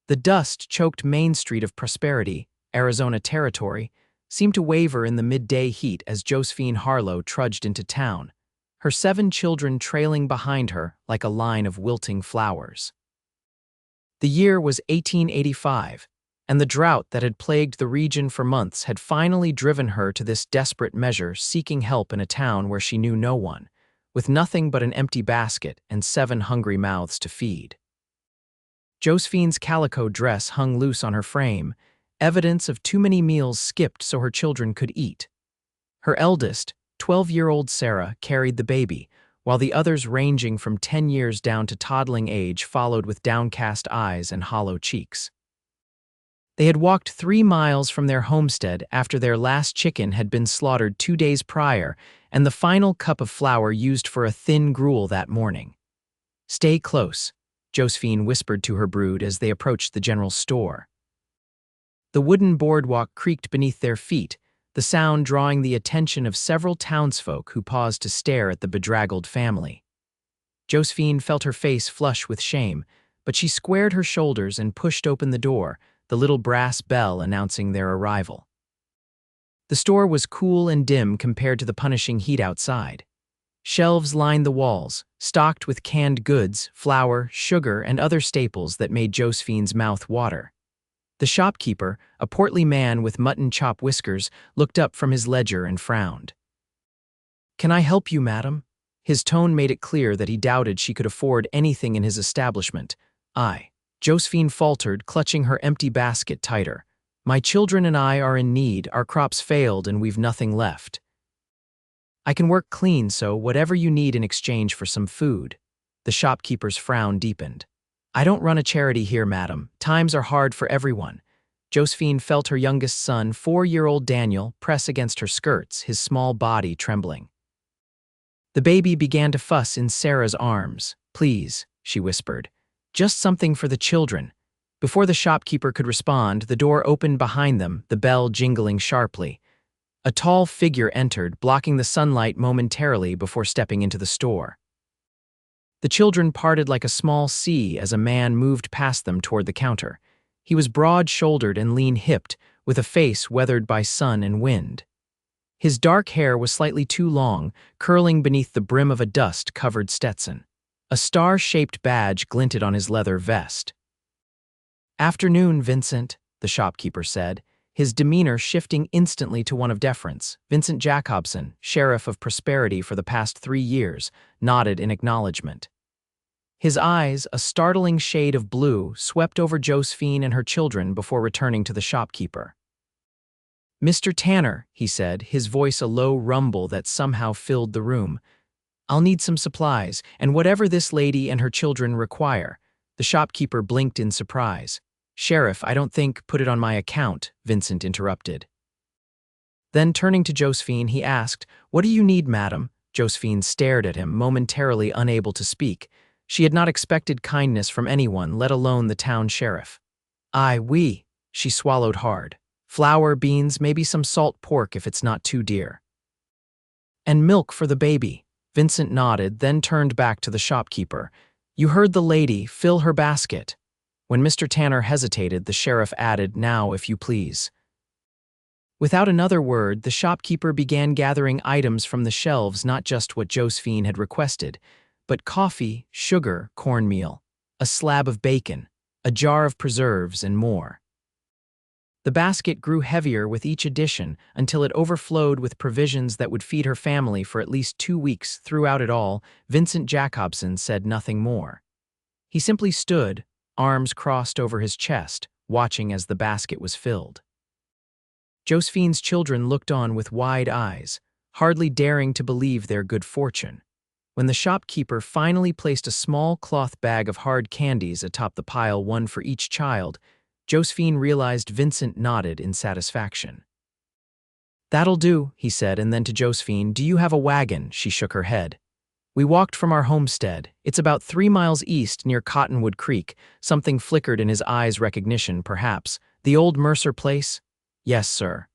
The dust-choked Main Street of Prosperity, Arizona Territory, seemed to waver in the midday heat as Josephine Harlow trudged into town, her 7 children trailing behind her like a line of wilting flowers. The year was 1885, and the drought that had plagued the region for months had finally driven her to this desperate measure, seeking help in a town where she knew no one, with nothing but an empty basket and 7 hungry mouths to feed. Josephine's calico dress hung loose on her frame, evidence of too many meals skipped so her children could eat. Her eldest, 12-year-old Sarah, carried the baby, while the others ranging from 10 years down to toddling age followed with downcast eyes and hollow cheeks. They had walked 3 miles from their homestead after their last chicken had been slaughtered 2 days prior and the final cup of flour used for a thin gruel that morning. "Stay close," Josephine whispered to her brood as they approached the general store. The wooden boardwalk creaked beneath their feet, the sound drawing the attention of several townsfolk who paused to stare at the bedraggled family. Josephine felt her face flush with shame, but she squared her shoulders and pushed open the door, the little brass bell announcing their arrival. The store was cool and dim compared to the punishing heat outside. Shelves lined the walls, stocked with canned goods, flour, sugar, and other staples that made Josephine's mouth water. The shopkeeper, a portly man with mutton chop whiskers, looked up from his ledger and frowned. "Can I help you, madam?" His tone made it clear that he doubted she could afford anything in his establishment. Josephine faltered, clutching her empty basket tighter. "My children and I are in need, our crops failed and we've nothing left. I can work clean, so whatever you need in exchange for some food." The shopkeeper's frown deepened. "I don't run a charity here, madam. Times are hard for everyone." Josephine felt her youngest son, 4-year-old Daniel, press against her skirts, his small body trembling. The baby began to fuss in Sarah's arms. "Please," she whispered. "Just something for the children." Before the shopkeeper could respond, the door opened behind them, the bell jingling sharply. A tall figure entered, blocking the sunlight momentarily before stepping into the store. The children parted like a small sea as a man moved past them toward the counter. He was broad-shouldered and lean-hipped, with a face weathered by sun and wind. His dark hair was slightly too long, curling beneath the brim of a dust-covered Stetson. A star-shaped badge glinted on his leather vest. "Afternoon, Vincent," the shopkeeper said, his demeanor shifting instantly to one of deference. Vincent Jacobson, Sheriff of Prosperity for the past 3 years, nodded in acknowledgement. His eyes, a startling shade of blue, swept over Josephine and her children before returning to the shopkeeper. "Mr. Tanner," he said, his voice a low rumble that somehow filled the room. "I'll need some supplies, and whatever this lady and her children require." The shopkeeper blinked in surprise. "Sheriff, I don't think, put it on my account," Vincent interrupted. Then turning to Josephine, he asked, "What do you need, madam?" Josephine stared at him, momentarily unable to speak. She had not expected kindness from anyone, let alone the town sheriff. "Oui," she swallowed hard. "Flour, beans, maybe some salt pork if it's not too dear." "And milk for the baby." Vincent nodded, then turned back to the shopkeeper. "You heard the lady, fill her basket." When Mr. Tanner hesitated, the sheriff added, "Now, if you please." Without another word, the shopkeeper began gathering items from the shelves, not just what Josephine had requested, but coffee, sugar, cornmeal, a slab of bacon, a jar of preserves, and more. The basket grew heavier with each addition until it overflowed with provisions that would feed her family for at least 2 weeks. Throughout it all, Vincent Jacobson said nothing more. He simply stood, arms crossed over his chest, watching as the basket was filled. Josephine's children looked on with wide eyes, hardly daring to believe their good fortune. When the shopkeeper finally placed a small cloth bag of hard candies atop the pile, one for each child, Josephine realized Vincent nodded in satisfaction. "That'll do," he said, and then to Josephine, "Do you have a wagon?" She shook her head. "We walked from our homestead. It's about 3 miles east near Cottonwood Creek." Something flickered in his eyes, recognition, perhaps. "The old Mercer place?" "Yes, sir.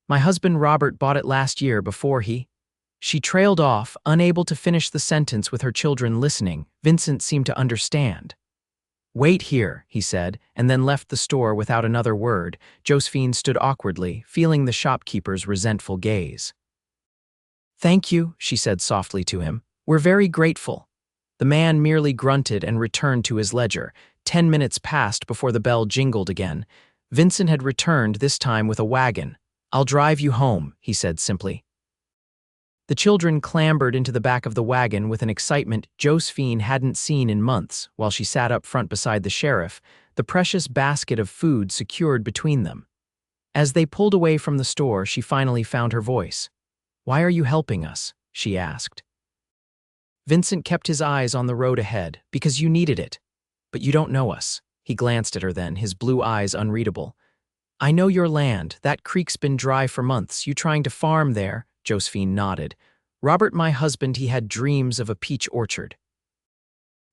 My husband Robert bought it last year before he—" She trailed off, unable to finish the sentence with her children listening. Vincent seemed to understand. "Wait here," he said, and then left the store without another word. Josephine stood awkwardly, feeling the shopkeeper's resentful gaze. "Thank you," she said softly to him. "We're very grateful." The man merely grunted and returned to his ledger. 10 minutes passed before the bell jingled again. Vincent had returned, this time with a wagon. "I'll drive you home," he said simply. The children clambered into the back of the wagon with an excitement Josephine hadn't seen in months, while she sat up front beside the sheriff, the precious basket of food secured between them. As they pulled away from the store, she finally found her voice. "Why are you helping us?" she asked. Vincent kept his eyes on the road ahead. "Because you needed it. But you don't know us." He glanced at her then, his blue eyes unreadable. "I know your land. That creek's been dry for months. You trying to farm there?" Josephine nodded. "Robert, my husband, he had dreams of a peach orchard.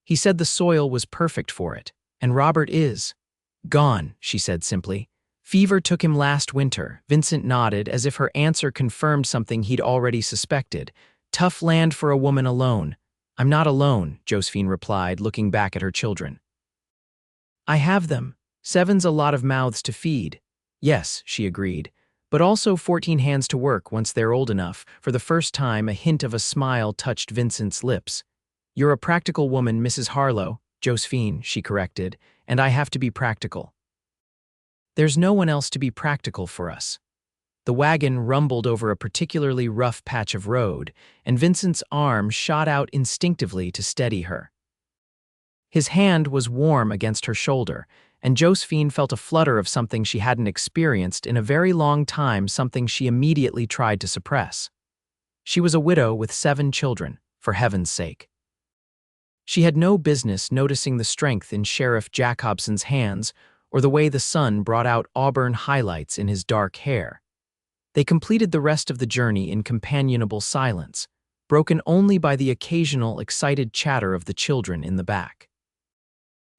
He said the soil was perfect for it. And Robert is gone," she said simply. "Fever took him last winter." Vincent nodded, as if her answer confirmed something he'd already suspected. "Tough land for a woman alone." "I'm not alone," Josephine replied, looking back at her children. "I have them. 7's a lot of mouths to feed." "Yes," she agreed, "but also 14 hands to work once they're old enough." For the first time, a hint of a smile touched Vincent's lips. "You're a practical woman, Mrs. Harlow." "Josephine," she corrected, "and I have to be practical." "There's no one else to be practical for us." The wagon rumbled over a particularly rough patch of road, and Vincent's arm shot out instinctively to steady her. His hand was warm against her shoulder, and Josephine felt a flutter of something she hadn't experienced in a very long time, something she immediately tried to suppress. She was a widow with 7 children, for heaven's sake. She had no business noticing the strength in Sheriff Jacobson's hands or the way the sun brought out auburn highlights in his dark hair. They completed the rest of the journey in companionable silence, broken only by the occasional excited chatter of the children in the back.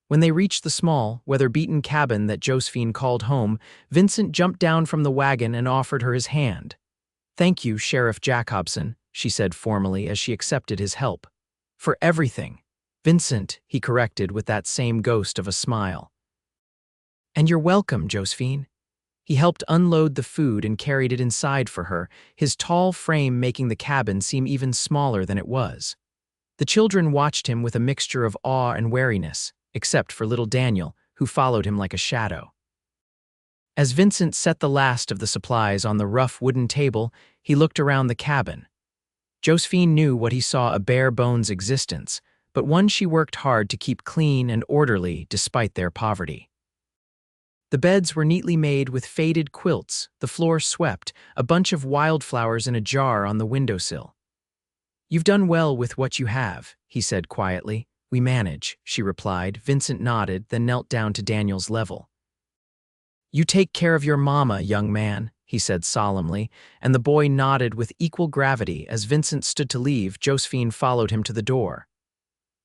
When they reached the small, weather-beaten cabin that Josephine called home, Vincent jumped down from the wagon and offered her his hand. "Thank you, Sheriff Jacobson," she said formally as she accepted his help. "For everything." "Vincent," he corrected with that same ghost of a smile. "And you're welcome, Josephine." He helped unload the food and carried it inside for her, his tall frame making the cabin seem even smaller than it was. The children watched him with a mixture of awe and wariness, except for little Daniel, who followed him like a shadow. As Vincent set the last of the supplies on the rough wooden table, he looked around the cabin. Josephine knew what he saw a bare-bones existence, but one she worked hard to keep clean and orderly despite their poverty. The beds were neatly made with faded quilts, the floor swept, a bunch of wildflowers in a jar on the windowsill. "You've done well with what you have," he said quietly. "We manage," she replied. Vincent nodded, then knelt down to Daniel's level. "You take care of your mama, young man," he said solemnly, and the boy nodded with equal gravity. As Vincent stood to leave, Josephine followed him to the door.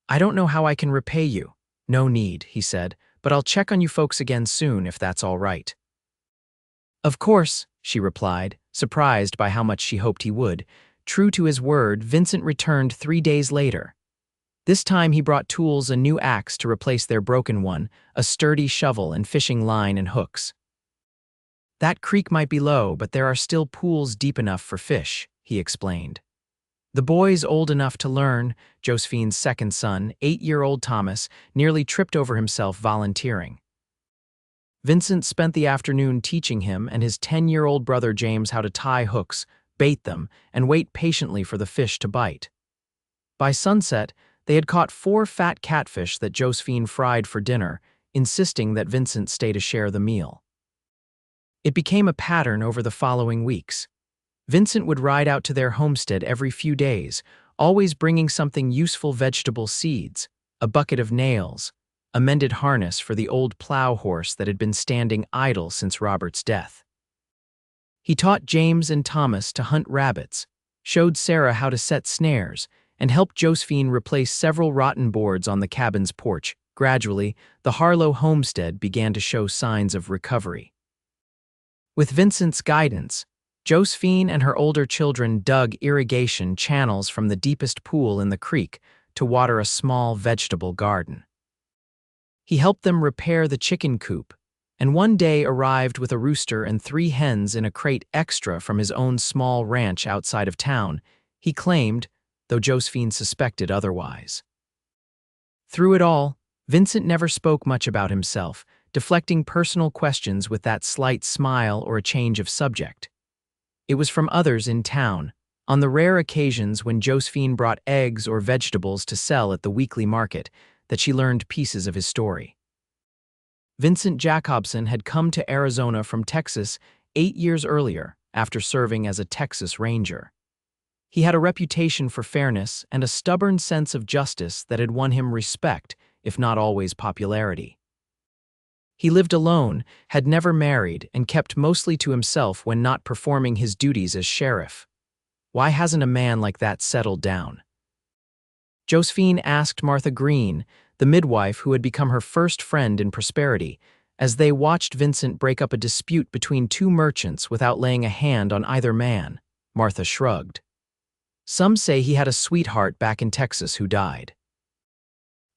"I don't know how I can repay you." "No need," he said, "but I'll check on you folks again soon if that's all right." "Of course," she replied, surprised by how much she hoped he would. True to his word, Vincent returned 3 days later. This time he brought tools, a new axe to replace their broken one, a sturdy shovel and fishing line and hooks. "That creek might be low, but there are still pools deep enough for fish," he explained. The boy's old enough to learn. Josephine's second son, 8-year-old Thomas, nearly tripped over himself volunteering. Vincent spent the afternoon teaching him and his 10-year-old brother James how to tie hooks, bait them, and wait patiently for the fish to bite. By sunset, they had caught 4 fat catfish that Josephine fried for dinner, insisting that Vincent stay to share the meal. It became a pattern over the following weeks. Vincent would ride out to their homestead every few days, always bringing something useful: vegetable seeds, a bucket of nails, a mended harness for the old plow horse that had been standing idle since Robert's death. He taught James and Thomas to hunt rabbits, showed Sarah how to set snares, and helped Josephine replace several rotten boards on the cabin's porch. Gradually, the Harlow homestead began to show signs of recovery. With Vincent's guidance, Josephine and her older children dug irrigation channels from the deepest pool in the creek to water a small vegetable garden. He helped them repair the chicken coop, and one day arrived with a rooster and 3 hens in a crate extra from his own small ranch outside of town, he claimed, though Josephine suspected otherwise. Through it all, Vincent never spoke much about himself, deflecting personal questions with that slight smile or a change of subject. It was from others in town, on the rare occasions when Josephine brought eggs or vegetables to sell at the weekly market, that she learned pieces of his story. Vincent Jacobson had come to Arizona from Texas 8 years earlier after serving as a Texas Ranger. He had a reputation for fairness and a stubborn sense of justice that had won him respect, if not always popularity. He lived alone, had never married, and kept mostly to himself when not performing his duties as sheriff. Why hasn't a man like that settled down? Josephine asked Martha Green, the midwife who had become her first friend in prosperity, as they watched Vincent break up a dispute between 2 merchants without laying a hand on either man. Martha shrugged. Some say he had a sweetheart back in Texas who died.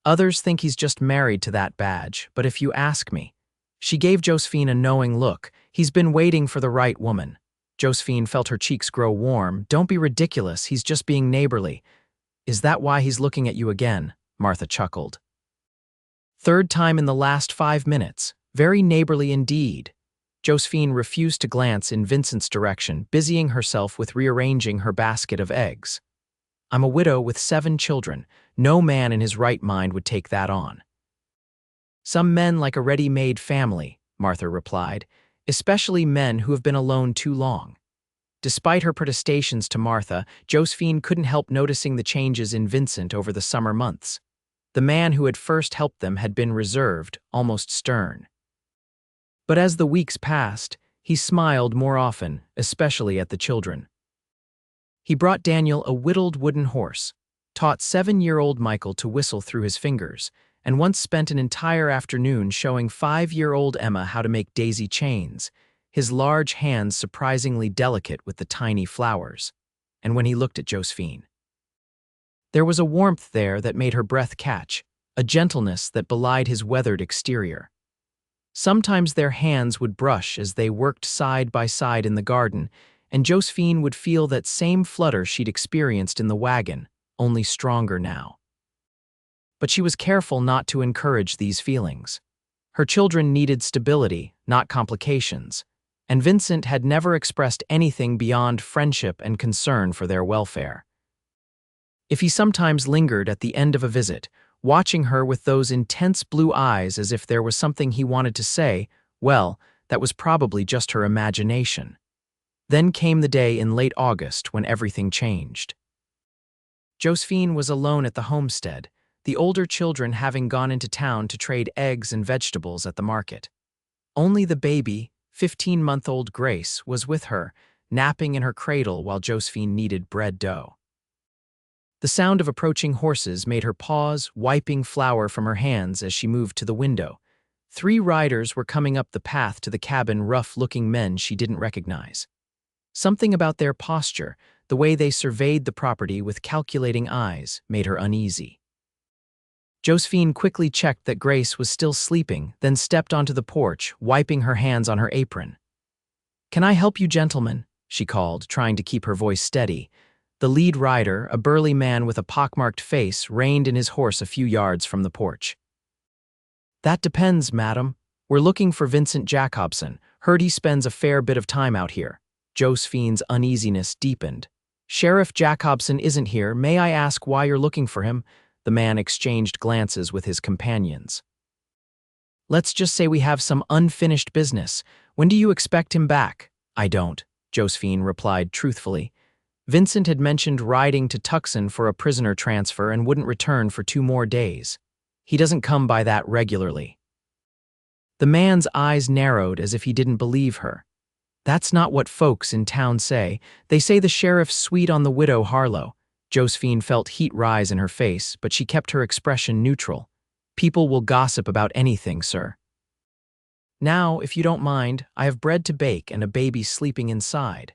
Others think he's just married to that badge, but if you ask me, she gave Josephine a knowing look. He's been waiting for the right woman. Josephine felt her cheeks grow warm. Don't be ridiculous, he's just being neighborly. Is that why he's looking at you again? Martha chuckled. 3rd time in the last 5 minutes. Very neighborly indeed. Josephine refused to glance in Vincent's direction, busying herself with rearranging her basket of eggs. I'm a widow with 7 children. No man in his right mind would take that on. Some men like a ready-made family, Martha replied, especially men who have been alone too long. Despite her protestations to Martha, Josephine couldn't help noticing the changes in Vincent over the summer months. The man who had first helped them had been reserved, almost stern. But as the weeks passed, he smiled more often, especially at the children. He brought Daniel a whittled wooden horse, taught 7-year-old Michael to whistle through his fingers, and once spent an entire afternoon showing 5-year-old Emma how to make daisy chains, his large hands surprisingly delicate with the tiny flowers, and when he looked at Josephine. There was a warmth there that made her breath catch, a gentleness that belied his weathered exterior. Sometimes their hands would brush as they worked side by side in the garden, and Josephine would feel that same flutter she'd experienced in the wagon, only stronger now. But she was careful not to encourage these feelings. Her children needed stability, not complications, and Vincent had never expressed anything beyond friendship and concern for their welfare. If he sometimes lingered at the end of a visit, watching her with those intense blue eyes as if there was something he wanted to say, well, that was probably just her imagination. Then came the day in late August when everything changed. Josephine was alone at the homestead, the older children having gone into town to trade eggs and vegetables at the market. Only the baby, 15-month-old Grace, was with her, napping in her cradle while Josephine kneaded bread dough. The sound of approaching horses made her pause, wiping flour from her hands as she moved to the window. 3 riders were coming up the path to the cabin, rough-looking men she didn't recognize. Something about their posture, the way they surveyed the property with calculating eyes, made her uneasy. Josephine quickly checked that Grace was still sleeping, then stepped onto the porch, wiping her hands on her apron. "Can I help you, gentlemen?" she called, trying to keep her voice steady. The lead rider, a burly man with a pockmarked face, reined in his horse a few yards from the porch. "That depends, madam. We're looking for Vincent Jacobson. Heard he spends a fair bit of time out here." Josephine's uneasiness deepened. "Sheriff Jacobson isn't here. May I ask why you're looking for him?" The man exchanged glances with his companions. "Let's just say we have some unfinished business. When do you expect him back?" "I don't," Josephine replied truthfully. Vincent had mentioned riding to Tucson for a prisoner transfer and wouldn't return for 2 more days. He doesn't come by that regularly. The man's eyes narrowed as if he didn't believe her. "That's not what folks in town say. They say the sheriff's sweet on the widow Harlow." Josephine felt heat rise in her face, but she kept her expression neutral. "People will gossip about anything, sir. Now, if you don't mind, I have bread to bake and a baby sleeping inside."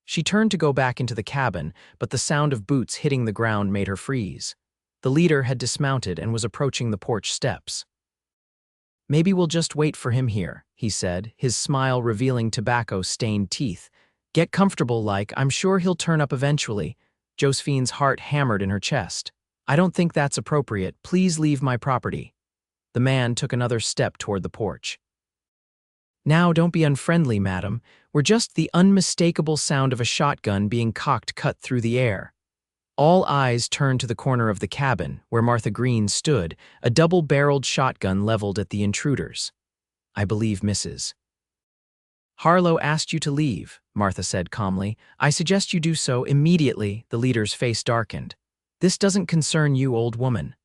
She turned to go back into the cabin, but the sound of boots hitting the ground made her freeze. The leader had dismounted and was approaching the porch steps. Maybe we'll just wait for him here, he said, his smile revealing tobacco-stained teeth. Get comfortable like, I'm sure he'll turn up eventually. Josephine's heart hammered in her chest. I don't think that's appropriate. Please leave my property. The man took another step toward the porch. Now don't be unfriendly, madam. We're just the unmistakable sound of a shotgun being cocked cut through the air. All eyes turned to the corner of the cabin, where Martha Green stood, a double-barreled shotgun leveled at the intruders. I believe Mrs. Harlow asked you to leave, Martha said calmly. I suggest you do so immediately. The leader's face darkened. This doesn't concern you, old woman.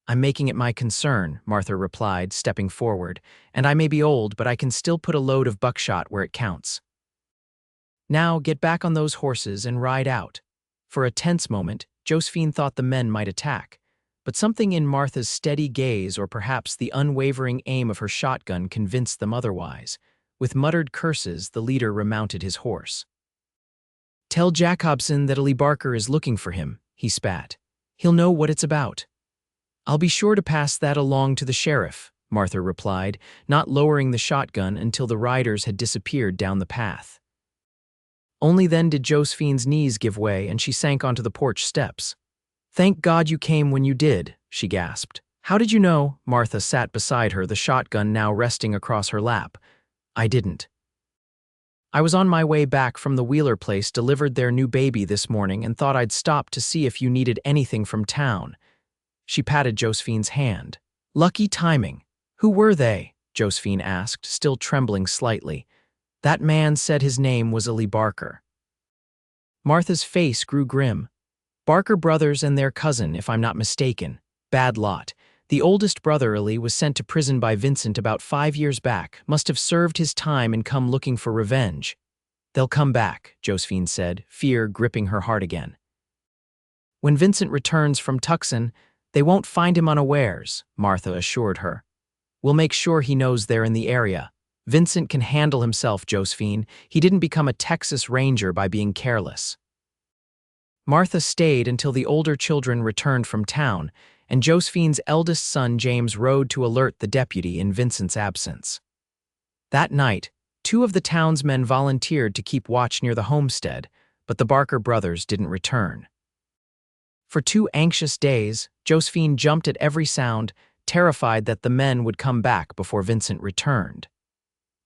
I'm making it my concern, Martha replied, stepping forward, and I may be old, but I can still put a load of buckshot where it counts. Now get back on those horses and ride out. For a tense moment, Josephine thought the men might attack, but something in Martha's steady gaze or perhaps the unwavering aim of her shotgun convinced them otherwise. With muttered curses, the leader remounted his horse. Tell Jacobson that Lee Barker is looking for him, he spat. He'll know what it's about. I'll be sure to pass that along to the sheriff, Martha replied, not lowering the shotgun until the riders had disappeared down the path. Only then did Josephine's knees give way and she sank onto the porch steps. Thank God you came when you did, she gasped. How did you know? Martha sat beside her, the shotgun now resting across her lap. I didn't. I was on my way back from the Wheeler place, delivered their new baby this morning, and thought I'd stop to see if you needed anything from town. She patted Josephine's hand. Lucky timing. Who were they? Josephine asked, still trembling slightly. That man said his name was Lee Barker. Martha's face grew grim. Barker brothers and their cousin, if I'm not mistaken. Bad lot. The oldest brother, Lee, was sent to prison by Vincent about 5 years back, must have served his time and come looking for revenge. They'll come back, Josephine said, fear gripping her heart again. When Vincent returns from Tucson, they won't find him unawares, Martha assured her. We'll make sure he knows they're in the area. Vincent can handle himself, Josephine. He didn't become a Texas Ranger by being careless. Martha stayed until the older children returned from town, and Josephine's eldest son James rode to alert the deputy in Vincent's absence. That night, 2 of the townsmen volunteered to keep watch near the homestead, but the Barker brothers didn't return. For 2 anxious days, Josephine jumped at every sound, terrified that the men would come back before Vincent returned.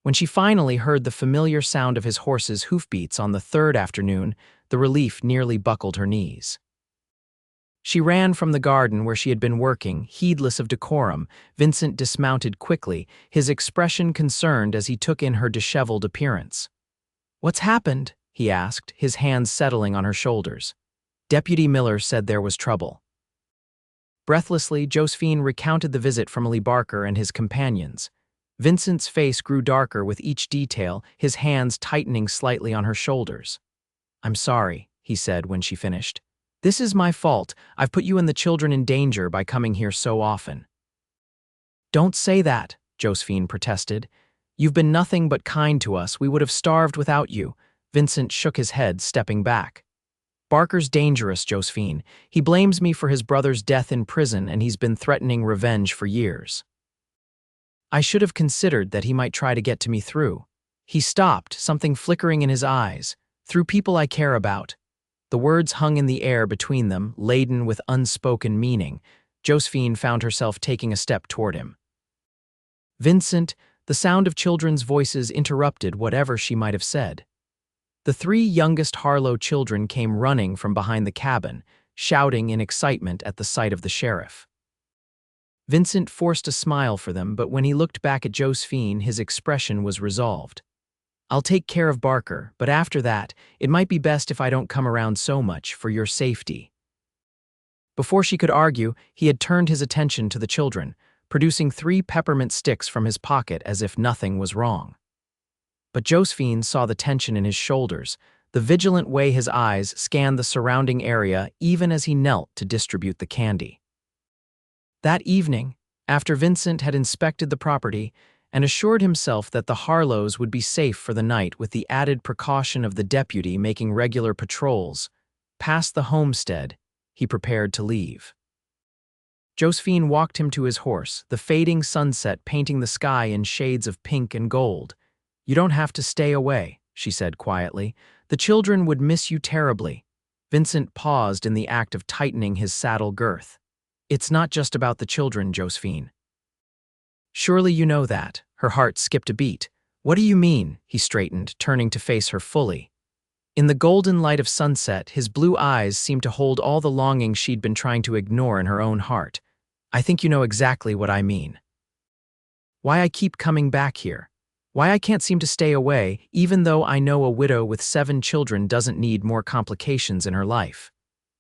When she finally heard the familiar sound of his horse's hoofbeats on the 3rd afternoon, the relief nearly buckled her knees. She ran from the garden where she had been working, heedless of decorum. Vincent dismounted quickly, his expression concerned as he took in her disheveled appearance. What's happened? He asked, his hands settling on her shoulders. Deputy Miller said there was trouble. Breathlessly, Josephine recounted the visit from Lee Barker and his companions. Vincent's face grew darker with each detail, his hands tightening slightly on her shoulders. I'm sorry, he said when she finished. This is my fault. I've put you and the children in danger by coming here so often. Don't say that, Josephine protested. You've been nothing but kind to us. We would have starved without you. Vincent shook his head, stepping back. Barker's dangerous, Josephine. He blames me for his brother's death in prison, and he's been threatening revenge for years. I should have considered that he might try to get to me through. He stopped, something flickering in his eyes. Through people I care about. The words hung in the air between them, laden with unspoken meaning. Josephine found herself taking a step toward him. Vincent, the sound of children's voices interrupted whatever she might have said. The 3 youngest Harlow children came running from behind the cabin, shouting in excitement at the sight of the sheriff. Vincent forced a smile for them, but when he looked back at Josephine, his expression was resolved. I'll take care of Barker, but after that, it might be best if I don't come around so much for your safety. Before she could argue, he had turned his attention to the children, producing 3 peppermint sticks from his pocket as if nothing was wrong. But Josephine saw the tension in his shoulders, the vigilant way his eyes scanned the surrounding area even as he knelt to distribute the candy. That evening, after Vincent had inspected the property and assured himself that the Harlows would be safe for the night with the added precaution of the deputy making regular patrols, past the homestead, he prepared to leave. Josephine walked him to his horse, the fading sunset painting the sky in shades of pink and gold. "You don't have to stay away," she said quietly. "The children would miss you terribly." Vincent paused in the act of tightening his saddle girth. "It's not just about the children, Josephine. Surely you know that." Her heart skipped a beat. "What do you mean?" He straightened, turning to face her fully. In the golden light of sunset, his blue eyes seemed to hold all the longing she'd been trying to ignore in her own heart. "I think you know exactly what I mean. Why I keep coming back here. Why I can't seem to stay away, even though I know a widow with 7 children doesn't need more complications in her life."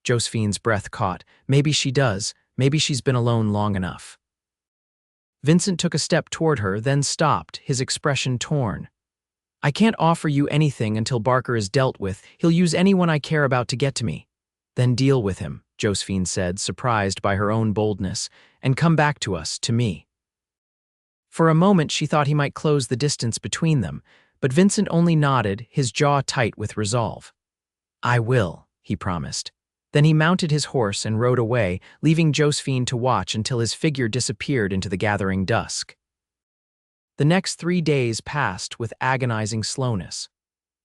Josephine's breath caught. Maybe she does. Maybe she's been alone long enough. Vincent took a step toward her, then stopped, his expression torn. "I can't offer you anything until Barker is dealt with. He'll use anyone I care about to get to me." "Then deal with him," Josephine said, surprised by her own boldness, "and come back to us, to me." For a moment she thought he might close the distance between them, but Vincent only nodded, his jaw tight with resolve. "I will," he promised. Then he mounted his horse and rode away, leaving Josephine to watch until his figure disappeared into the gathering dusk. The next 3 days passed with agonizing slowness.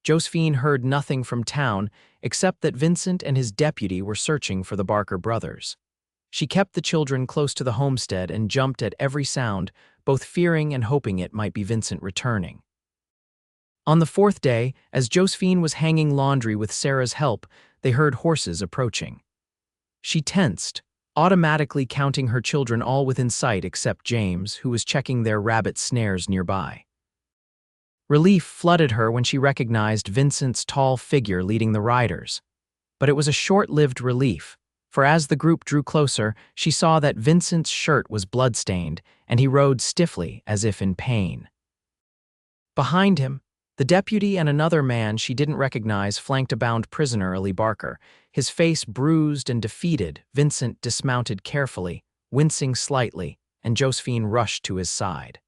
Josephine heard nothing from town except that Vincent and his deputy were searching for the Barker brothers. She kept the children close to the homestead and jumped at every sound, both fearing and hoping it might be Vincent returning. On the 4th day, as Josephine was hanging laundry with Sarah's help, they heard horses approaching. She tensed, automatically counting her children all within sight except James, who was checking their rabbit snares nearby. Relief flooded her when she recognized Vincent's tall figure leading the riders. But it was a short-lived relief, for as the group drew closer, she saw that Vincent's shirt was blood-stained, and he rode stiffly, as if in pain. Behind him, the deputy and another man she didn't recognize flanked a bound prisoner, Ali Barker. His face bruised and defeated, Vincent dismounted carefully, wincing slightly, and Josephine rushed to his side.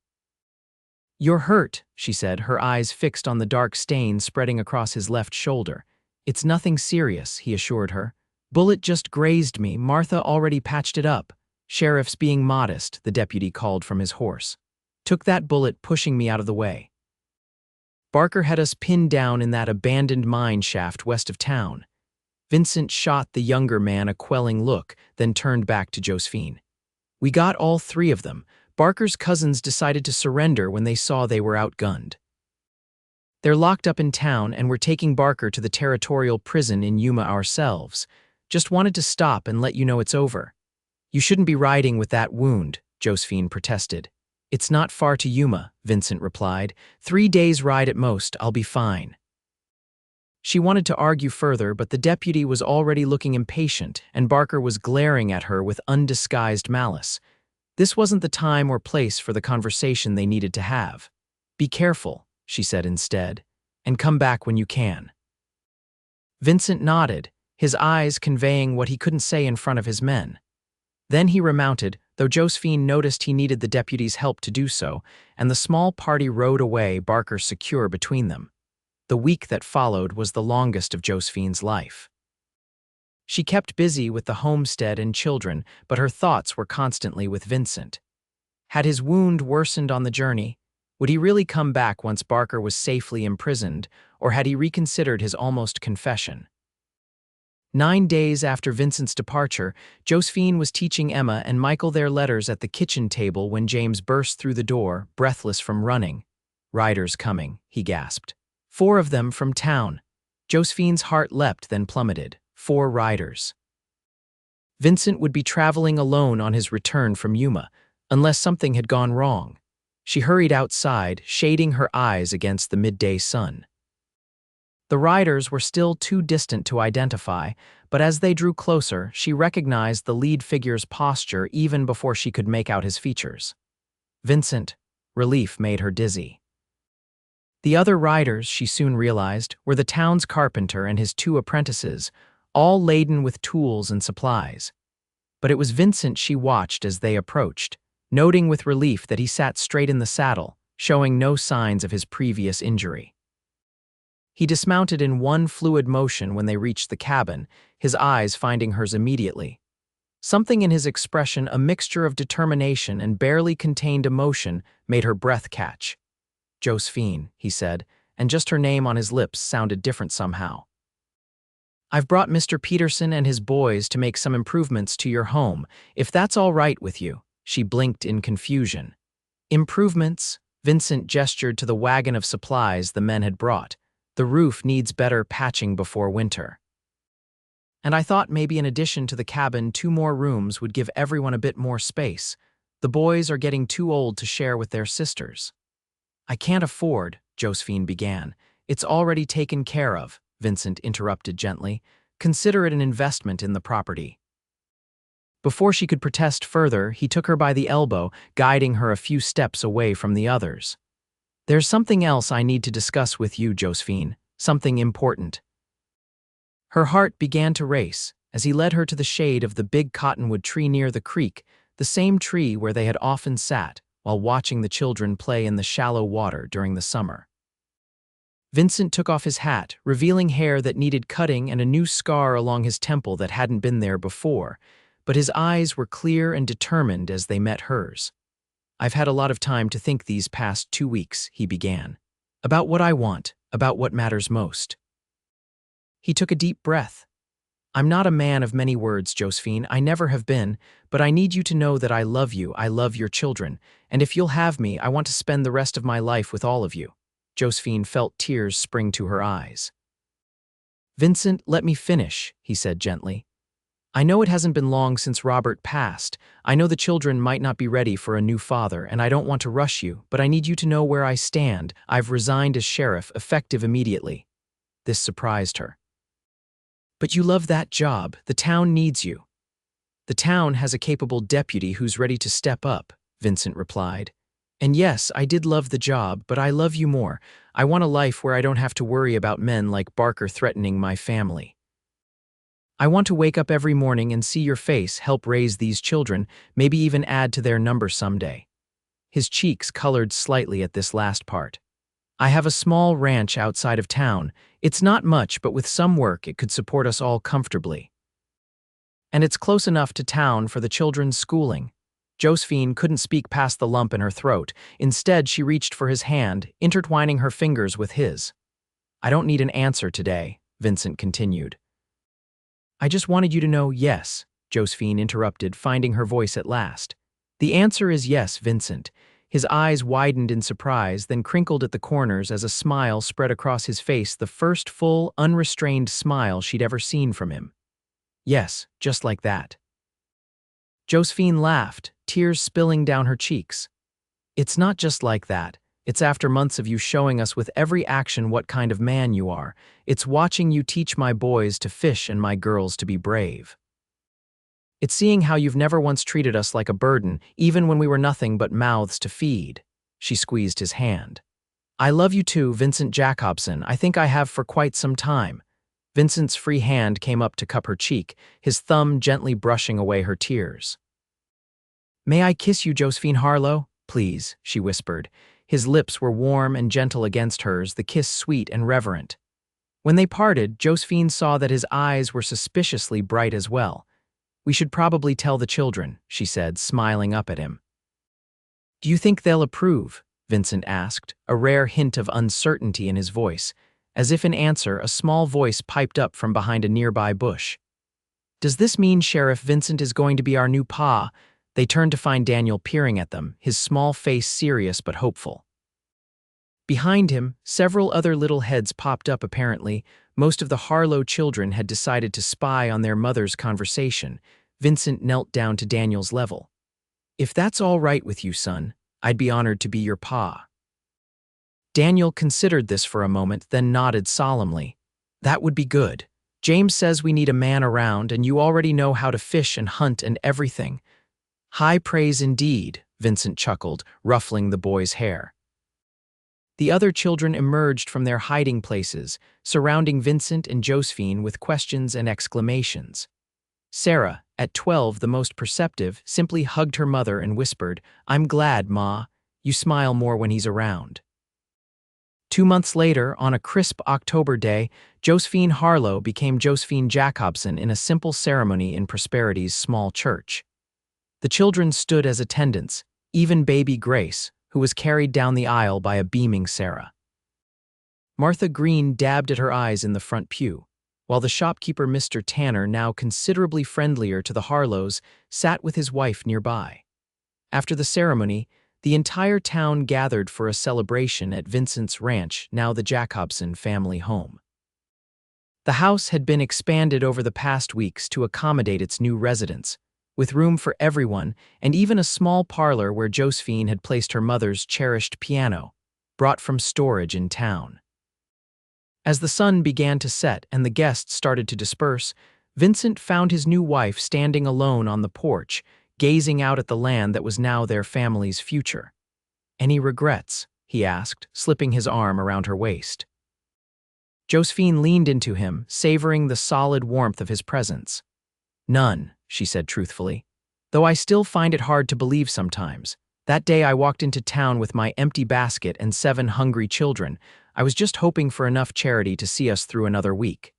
"You're hurt," she said, her eyes fixed on the dark stain spreading across his left shoulder. "It's nothing serious," he assured her. "Bullet just grazed me. Martha already patched it up." "Sheriff's being modest," the deputy called from his horse. "Took that bullet pushing me out of the way. Barker had us pinned down in that abandoned mine shaft west of town." Vincent shot the younger man a quelling look, then turned back to Josephine. "We got all 3 of them. Barker's cousins decided to surrender when they saw they were outgunned. They're locked up in town, and we're taking Barker to the territorial prison in Yuma ourselves. Just wanted to stop and let you know it's over." "You shouldn't be riding with that wound," Josephine protested. "It's not far to Yuma," Vincent replied. 3 days' ride at most, I'll be fine." She wanted to argue further, but the deputy was already looking impatient, and Barker was glaring at her with undisguised malice. This wasn't the time or place for the conversation they needed to have. "Be careful," she said instead, "and come back when you can." Vincent nodded, his eyes conveying what he couldn't say in front of his men. Then he remounted, though Josephine noticed he needed the deputy's help to do so, and the small party rode away, Barker secure between them. The week that followed was the longest of Josephine's life. She kept busy with the homestead and children, but her thoughts were constantly with Vincent. Had his wound worsened on the journey? Would he really come back once Barker was safely imprisoned, or had he reconsidered his almost confession? 9 days after Vincent's departure, Josephine was teaching Emma and Michael their letters at the kitchen table when James burst through the door, breathless from running. "Riders coming," he gasped. 4 of them from town. Josephine's heart leapt, then plummeted. 4 riders. Vincent would be traveling alone on his return from Yuma, unless something had gone wrong. She hurried outside, shading her eyes against the midday sun. The riders were still too distant to identify, but as they drew closer, she recognized the lead figure's posture even before she could make out his features. Vincent. Relief made her dizzy. The other riders, she soon realized, were the town's carpenter and his 2 apprentices, all laden with tools and supplies. But it was Vincent she watched as they approached, noting with relief that he sat straight in the saddle, showing no signs of his previous injury. He dismounted in one fluid motion when they reached the cabin, his eyes finding hers immediately. Something in his expression, a mixture of determination and barely contained emotion, made her breath catch. "Josephine," he said, and just her name on his lips sounded different somehow. "I've brought Mr. Peterson and his boys to make some improvements to your home, if that's all right with you." She blinked in confusion. "Improvements?" Vincent gestured to the wagon of supplies the men had brought. "The roof needs better patching before winter. And I thought maybe in addition to the cabin, 2 more rooms would give everyone a bit more space. The boys are getting too old to share with their sisters." "I can't afford," Josephine began. "It's already taken care of," Vincent interrupted gently. "Consider it an investment in the property." Before she could protest further, he took her by the elbow, guiding her a few steps away from the others. "There's something else I need to discuss with you, Josephine. Something important." Her heart began to race as he led her to the shade of the big cottonwood tree near the creek, the same tree where they had often sat while watching the children play in the shallow water during the summer. Vincent took off his hat, revealing hair that needed cutting and a new scar along his temple that hadn't been there before, but his eyes were clear and determined as they met hers. "I've had a lot of time to think these past 2 weeks," he began. "About what I want, about what matters most." He took a deep breath. "I'm not a man of many words, Josephine. I never have been, but I need you to know that I love you, I love your children, and if you'll have me, I want to spend the rest of my life with all of you." Josephine felt tears spring to her eyes. "Vincent, let me finish," he said gently. "I know it hasn't been long since Robert passed. I know the children might not be ready for a new father, and I don't want to rush you, but I need you to know where I stand. I've resigned as sheriff, effective immediately." This surprised her. "But you love that job. The town needs you." "The town has a capable deputy who's ready to step up," Vincent replied. "And yes, I did love the job, but I love you more. I want a life where I don't have to worry about men like Barker threatening my family. I want to wake up every morning and see your face, help raise these children, maybe even add to their number someday." His cheeks colored slightly at this last part. "I have a small ranch outside of town. It's not much, but with some work it could support us all comfortably. And it's close enough to town for the children's schooling." Josephine couldn't speak past the lump in her throat. Instead, she reached for his hand, intertwining her fingers with his. "I don't need an answer today," Vincent continued. "I just wanted you to know yes," Josephine interrupted, finding her voice at last. "The answer is yes, Vincent." His eyes widened in surprise, then crinkled at the corners as a smile spread across his face, the first full, unrestrained smile she'd ever seen from him. "Yes, just like that." Josephine laughed, tears spilling down her cheeks. "It's not just like that. It's after months of you showing us with every action what kind of man you are. It's watching you teach my boys to fish and my girls to be brave. It's seeing how you've never once treated us like a burden, even when we were nothing but mouths to feed." She squeezed his hand. "I love you too, Vincent Jacobson. I think I have for quite some time." Vincent's free hand came up to cup her cheek, his thumb gently brushing away her tears. "May I kiss you, Josephine Harlow? Please," she whispered. His lips were warm and gentle against hers, the kiss sweet and reverent. When they parted, Josephine saw that his eyes were suspiciously bright as well. "We should probably tell the children," she said, smiling up at him. "Do you think they'll approve?" Vincent asked, a rare hint of uncertainty in his voice. As if in answer, a small voice piped up from behind a nearby bush. "Does this mean Sheriff Vincent is going to be our new pa?" They turned to find Daniel peering at them, his small face serious but hopeful. Behind him, several other little heads popped up apparently. Most of the Harlow children had decided to spy on their mother's conversation. Vincent knelt down to Daniel's level. "If that's all right with you, son, I'd be honored to be your pa." Daniel considered this for a moment, then nodded solemnly. "That would be good. James says we need a man around, and you already know how to fish and hunt and everything." "High praise indeed," Vincent chuckled, ruffling the boy's hair. The other children emerged from their hiding places, surrounding Vincent and Josephine with questions and exclamations. Sarah, at 12 the most perceptive, simply hugged her mother and whispered, "I'm glad, Ma. You smile more when he's around." 2 months later, on a crisp October day, Josephine Harlow became Josephine Jacobson in a simple ceremony in Prosperity's small church. The children stood as attendants, even baby Grace, who was carried down the aisle by a beaming Sarah. Martha Green dabbed at her eyes in the front pew, while the shopkeeper Mr. Tanner, now considerably friendlier to the Harlows, sat with his wife nearby. After the ceremony, the entire town gathered for a celebration at Vincent's ranch, now the Jacobson family home. The house had been expanded over the past weeks to accommodate its new residents, with room for everyone and even a small parlor where Josephine had placed her mother's cherished piano, brought from storage in town. As the sun began to set and the guests started to disperse, Vincent found his new wife standing alone on the porch, gazing out at the land that was now their family's future. "Any regrets?" he asked, slipping his arm around her waist. Josephine leaned into him, savoring the solid warmth of his presence. "None," she said truthfully, "though I still find it hard to believe sometimes. That day I walked into town with my empty basket and 7 hungry children. I was just hoping for enough charity to see us through another week.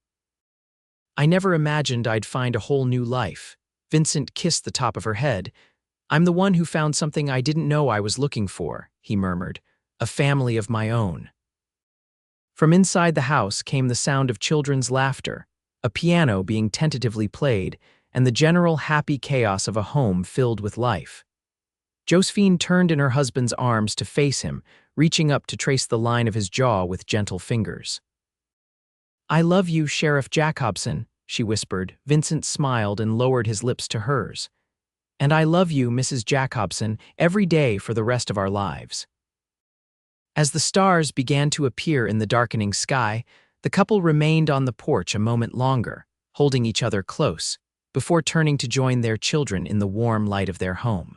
I never imagined I'd find a whole new life." Vincent kissed the top of her head. "I'm the one who found something I didn't know I was looking for," he murmured, "a family of my own." From inside the house came the sound of children's laughter, a piano being tentatively played, and the general happy chaos of a home filled with life. Josephine turned in her husband's arms to face him, reaching up to trace the line of his jaw with gentle fingers. "I love you, Sheriff Jacobson," she whispered. Vincent smiled and lowered his lips to hers. "And I love you, Mrs. Jacobson, every day for the rest of our lives." As the stars began to appear in the darkening sky, the couple remained on the porch a moment longer, holding each other close, before turning to join their children in the warm light of their home.